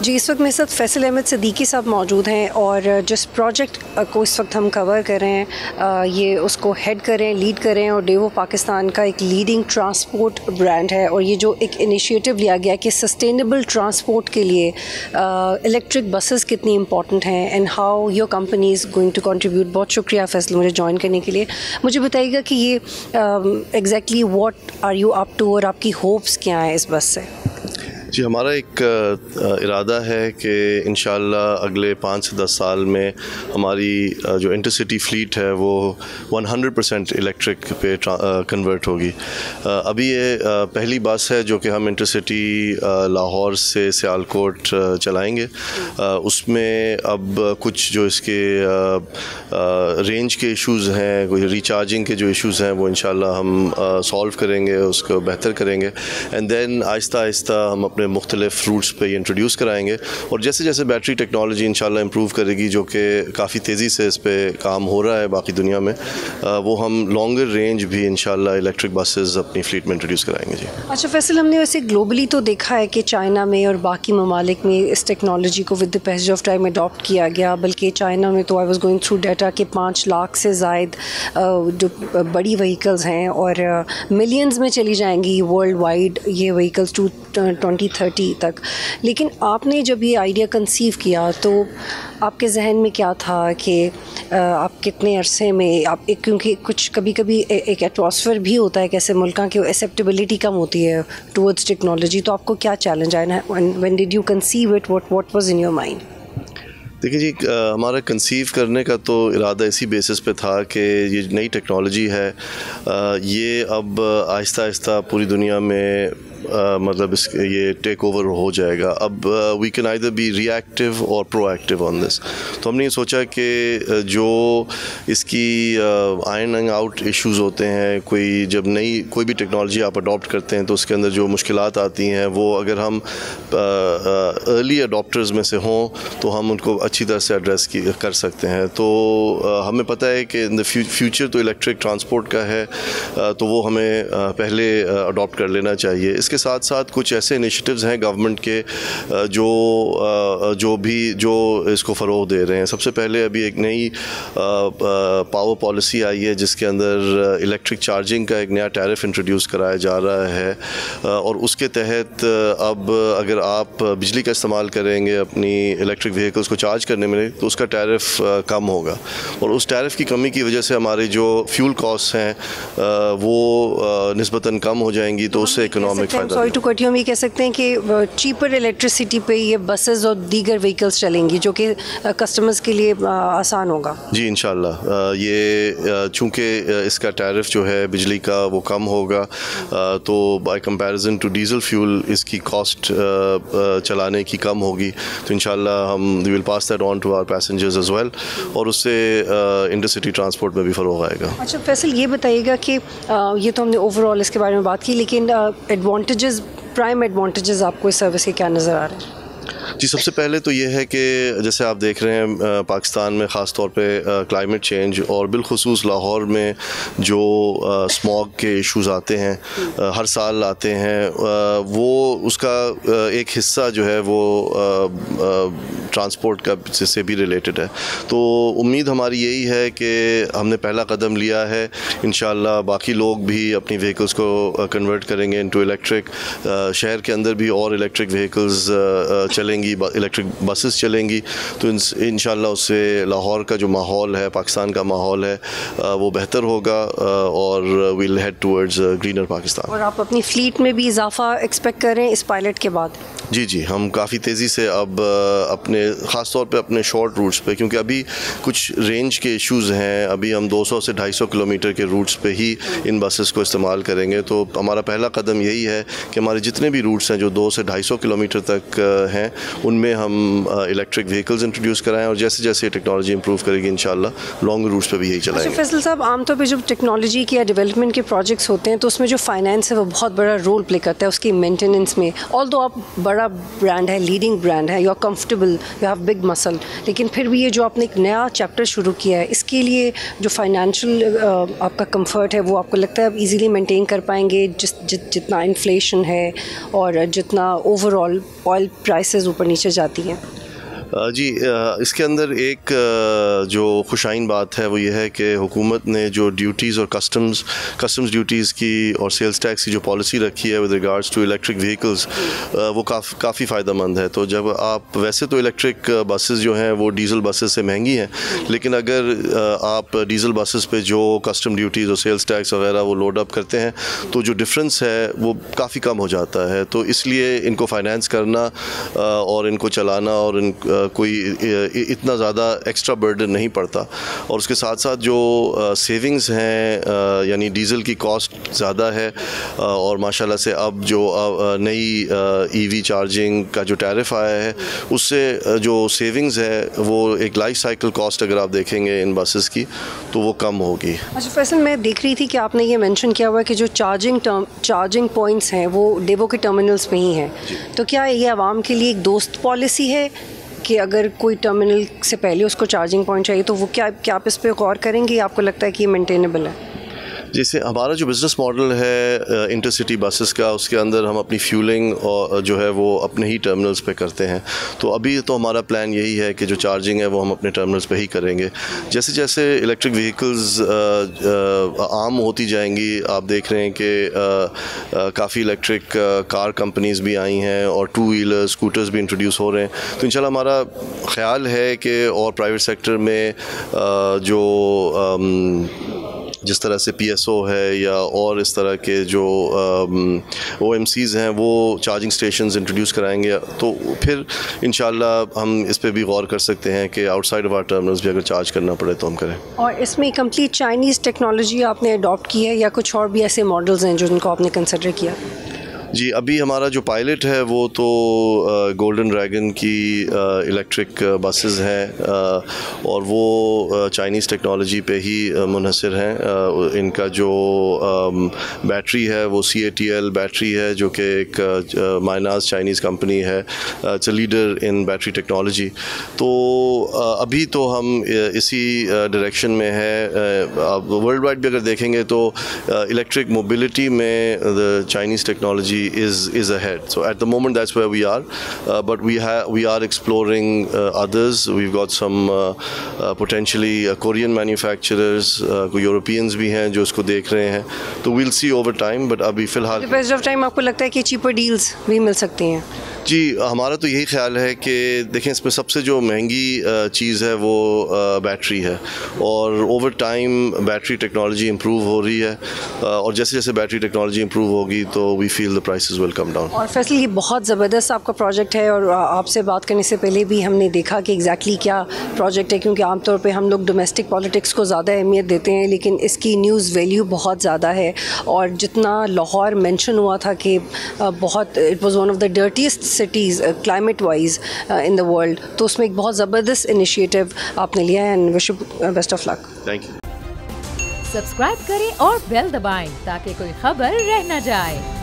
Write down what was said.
जी, इस वक्त मेरे साथ फैसल अहमद सिद्दीकी साहब मौजूद हैं और जिस प्रोजेक्ट को इस वक्त हम कवर कर रहे हैं ये उसको हेड कर रहे हैं, लीड कर रहे हैं और डेवो पाकिस्तान का एक लीडिंग ट्रांसपोर्ट ब्रांड है। और ये जो एक इनिशिएटिव लिया गया कि सस्टेनेबल ट्रांसपोर्ट के लिए इलेक्ट्रिक बसेस कितनी इंपॉर्टेंट हैं and how your company is going to contribute. बहुत शुक्रिया फैसल मुझे ज्वाइन करने के लिए। मुझे बताइएगा कि ये exactly what are you up to और आपकी होप्स क्या हैं इस बस से? जी, हमारा एक इरादा है कि इंशाअल्लाह अगले 5 से 10 साल में हमारी जो इंटरसिटी फ़्लीट है वो 100% इलेक्ट्रिक पे कन्वर्ट होगी। अभी ये पहली बस है जो कि हम इंटरसिटी लाहौर से सियालकोट चलाएंगे। उसमें अब कुछ जो इसके रेंज के इश्यूज़ हैं, कोई रिचार्जिंग के जो इश्यूज़ हैं वो इंशाअल्लाह हम सॉल्व करेंगे, उसको बेहतर करेंगे एंड देन आहिस्ता आहिस्ता हम अपने मुख्तलिफ रूट्स पे इंट्रोड्यूस कराएंगे। और जैसे जैसे बैटरी टेक्नोलॉजी इंशाल्लाह इम्प्रूव करेगी, जो कि काफ़ी तेज़ी से इस पर काम हो रहा है बाकी दुनिया में, वो हम लॉन्गर रेंज भी इंशाल्लाह इलेक्ट्रिक बसेस अपनी फ्लीट में इंट्रोड्यूस कराएंगे। जी अच्छा फैसल, हमने वैसे ग्लोबली तो देखा है कि चाइना में और बाकी ममालिक में इस टेक्नोलॉजी को with the passage of time adopt किया गया। बल्कि चाइना में तो I was going through data कि 5 लाख से ज़ायद जो बड़ी व्हीकल्स हैं और मिलियंस में चली जाएंगी वर्ल्ड वाइड ये व्हीकल्स 2030 तक। लेकिन आपने जब ये आइडिया कंसीव किया तो आपके जहन में क्या था कि आप कितने अरसे में आप क्योंकि कुछ कभी कभी एक एटमॉस्फेयर भी होता है कैसे मुल्कों की एक्सेप्टेबिलिटी कम होती है टुवर्ड्स टेक्नोलॉजी, तो आपको क्या चैलेंज आया? When did you conceive it, what was in your mind? देखिए जी, हमारा कंसीव करने का तो इरादा इसी बेसिस पे था कि ये नई टेक्नोलॉजी है, ये अब आहिस्ता आहिस्ता पूरी दुनिया में मतलब ये टेक ओवर हो जाएगा। अब we can either be reactive और प्रोएक्टिव ऑन दिस। तो हमने ये सोचा कि जो इसकी आयरनिंग आउट इश्यूज़ होते हैं, कोई भी टेक्नोलॉजी आप अडॉप्ट करते हैं तो उसके अंदर जो मुश्किलात आती हैं वो अगर हम अर्ली अडॉप्टर्स में से हों तो हम उनको अच्छी तरह से एड्रेस कर सकते हैं। तो हमें पता है कि इन द फ्यूचर तो इलेक्ट्रिक ट्रांसपोर्ट का है, तो वो हमें पहले अडॉप्ट कर लेना चाहिए। इसके साथ साथ कुछ ऐसे इनिशिएटिव्स हैं गवर्नमेंट के जो इसको फ़रोग़ दे रहे हैं। सबसे पहले अभी एक नई पावर पॉलिसी आई है जिसके अंदर इलेक्ट्रिक चार्जिंग का एक नया टैरिफ इंट्रोड्यूस कराया जा रहा है और उसके तहत अब अगर आप बिजली का इस्तेमाल करेंगे अपनी इलेक्ट्रिक व्हीकल्स को चार्ज करने में तो उसका टैरिफ कम होगा। और उस टैरिफ की कमी की वजह से हमारे जो फ्यूल कॉस्ट हैं वो निस्बतन कम हो जाएंगी, तो उससे इकोनॉमिक फ़ायदा। सॉरी टू कट यू, हम ये कह सकते हैं कि चीपर इलेक्ट्रिसिटी पे ये बसेस और दीगर व्हीकल्स चलेंगी जो कि कस्टमर्स के लिए आसान होगा। जी इंशाल्लाह, ये चूँकि इसका टैरिफ जो है बिजली का वो कम होगा, तो by comparison to diesel fuel इसकी कॉस्ट चलाने की कम होगी। तो इंशाल्लाह हम we will pass that on to our passengers as well और उससे इंटरसिटी ट्रांसपोर्ट में भी फ़रोग़ आएगा। अच्छा फैसल, ये बताइएगा कि ये तो हमने ओवरऑल इसके बारे में बात की, लेकिन एडवांटेजेस, प्राइम एडवांटेजेस आपको इस सर्विस के क्या नज़र आ रहे हैं? जी, सबसे पहले तो ये है कि जैसे आप देख रहे हैं पाकिस्तान में ख़ास तौर पे क्लाइमेट चेंज और बिलखुसूस लाहौर में जो स्मॉग के इश्यूज़ आते हैं हर साल आते हैं, वो उसका एक हिस्सा जो है वो ट्रांसपोर्ट का से भी रिलेटेड है। तो उम्मीद हमारी यही है कि हमने पहला कदम लिया है, इंशाल्लाह बाकी लोग भी अपनी व्हीकल्स को कन्वर्ट करेंगे इनटू इलेक्ट्रिक। शहर के अंदर भी और इलेक्ट्रिक व्हीकल्स चलेंगी, इलेक्ट्रिक बसेस चलेंगी, तो इंशाल्लाह उससे लाहौर का जो माहौल है, पाकिस्तान का माहौल है, वो बेहतर होगा और will head towards greener Pakistan. और आप अपनी फ्लीट में भी इजाफा एक्सपेक्ट कर रहे हैं इस पायलट के बाद? जी, हम काफ़ी तेज़ी से अब अपने ख़ास तौर पे अपने शॉर्ट रूट्स पे, क्योंकि अभी कुछ रेंज के इश्यूज़ हैं, अभी हम 200 से 250 किलोमीटर के रूट्स पे ही इन बसेस को इस्तेमाल करेंगे। तो हमारा पहला कदम यही है कि हमारे जितने भी रूट्स हैं जो 200 से 250 किलोमीटर तक हैं, उनमें हम इलेक्ट्रिक व्हीकल्स इंट्रोड्यूस कराएं और जैसे जैसे टेक्नोलॉजी इंप्रूव करेगी इंशाल्लाह लॉन्ग रूट्स पे भी यही चलाएंगे। अच्छा फैसल साहब, आमतौर पे जब टेक्नोलॉजी के या डेवलपमेंट के प्रोजेक्ट्स होते हैं तो उसमें जो फाइनेंस है वो बहुत बड़ा रोल प्ले करता है उसकी मेंटेनेंस में। ऑल्दो आप बड़ा बड़ा ब्रांड है, लीडिंग ब्रांड है, you are comfortable, you have big muscle, लेकिन फिर भी ये जो आपने एक नया चैप्टर शुरू किया है, इसके लिए जो फाइनेंशियल आपका कंफर्ट है वो आपको लगता है आप इजीली मेंटेन कर पाएंगे जितना इन्फ्लेशन है और जितना ओवरऑल ऑयल प्राइसेस ऊपर नीचे जाती हैं? जी, इसके अंदर एक जो खुशाइन बात है वो ये है कि हुकूमत ने जो ड्यूटीज़ और कस्टम्स ड्यूटीज़ की और सेल्स टैक्स की जो पॉलिसी रखी है with regards to electric vehicles, वो काफ़ी फ़ायदेमंद है। तो जब आप वैसे तो इलेक्ट्रिक बसेस जो हैं वो डीज़ल बसेस से महंगी हैं, लेकिन अगर आप डीज़ल बसेस पे जो कस्टम ड्यूटीज़ और सेल्स टैक्स वगैरह वो लोड अप करते हैं तो जो डिफरेंस है वो काफ़ी कम हो जाता है। तो इसलिए इनको फाइनेंस करना और इनको चलाना और कोई इतना ज़्यादा एक्स्ट्रा बर्डन नहीं पड़ता। और उसके साथ साथ जो सेविंग्स हैं, यानी डीज़ल की कॉस्ट ज़्यादा है और माशाल्लाह से अब जो नई ईवी चार्जिंग का जो टैरिफ आया है उससे जो सेविंग्स है वो एक लाइफ साइकिल कॉस्ट अगर आप देखेंगे इन बसेस की तो वो कम होगी। अच्छा फैसल, मैं देख रही थी कि आपने ये मेंशन किया हुआ है कि जो चार्जिंग पॉइंट्स हैं वो डेवो के टर्मिनल्स में ही हैं, तो क्या ये आवाम के लिए एक दोस्त पॉलिसी है कि अगर कोई टर्मिनल से पहले उसको चार्जिंग पॉइंट चाहिए तो वो क्या आप इस पे गौर करेंगे, आपको लगता है कि ये मेंटेनेबल है? जैसे हमारा जो बिज़नेस मॉडल है इंटरसिटी बसेस का, उसके अंदर हम अपनी फ्यूलिंग और जो है वो अपने ही टर्मिनल्स पे करते हैं। तो अभी तो हमारा प्लान यही है कि जो चार्जिंग है वो हम अपने टर्मिनल्स पे ही करेंगे। जैसे जैसे इलेक्ट्रिक व्हीकल्स आम होती जाएंगी, आप देख रहे हैं कि काफ़ी इलेक्ट्रिक कार कंपनीज़ भी आई हैं और टू व्हीलर स्कूटर्स भी इंट्रोड्यूस हो रहे हैं। तो इंशाल्लाह हमारा ख्याल है कि और प्राइवेट सेक्टर में जो जिस तरह से PSO है या और इस तरह के जो OMCs हैं वो चार्जिंग स्टेशंस इंट्रोड्यूस कराएंगे, तो फिर इंशाल्लाह हम इस पे भी गौर कर सकते हैं कि आउटसाइड ऑफ आवर टर्मिनल्स भी अगर चार्ज करना पड़े तो हम करें। और इसमें कंप्लीट चाइनीज़ टेक्नोलॉजी आपने अडॉप्ट की है या कुछ और भी ऐसे मॉडल्स हैं जो जिनको आपने कंसिडर किया? जी, अभी हमारा जो पायलट है वो तो गोल्डन ड्रैगन की इलेक्ट्रिक बसेस हैं और वो चाइनीज़ टेक्नोलॉजी पे ही मुनहसर हैं। इनका जो बैटरी है वो CATL बैटरी है जो कि एक माइनास चाइनीज़ कंपनी है, it's a leader in battery technology. तो अभी तो हम इसी डायरेक्शन में है। वर्ल्ड वाइड भी अगर देखेंगे तो इलेक्ट्रिक मोबिलिटी में the Chinese technology is ahead. So at the moment that's where we are, but we are exploring others. We've got some potentially Korean manufacturers, Europeans भी हैं जो इसको देख रहे हैं, तो we'll see over time, but अभी फ़िलहाल बेस्ट ऑफ टाइम आपको लगता है कि चीपर डील्स भी मिल सकती हैं? जी, हमारा तो यही ख्याल है कि देखें इसमें सबसे जो महंगी चीज़ है वो बैटरी है और over time battery technology improve हो रही है और जैसे जैसे बैटरी टेक्नोलॉजी इम्प्रूव होगी तो we feel the prices will come down. और फैसल, ये बहुत ज़बरदस्त आपका प्रोजेक्ट है और आपसे बात करने से पहले भी हमने देखा कि एग्जैक्टली क्या प्रोजेक्ट है, क्योंकि आमतौर पर हम लोग डोमेस्टिक पॉलिटिक्स को ज़्यादा अहमियत देते हैं लेकिन इसकी न्यूज़ वैल्यू बहुत ज़्यादा है। और जितना लाहौर मेंशन हुआ था कि बहुत it was one of the dirtiest cities climate wise in the world, तो उसमें एक बहुत ज़बरदस्त इनिशिएटिव आपने लिया है and wish you best of luck. Thank you. Subscribe करें और बेल दबाएं ताकि कोई खबर रह न जाए।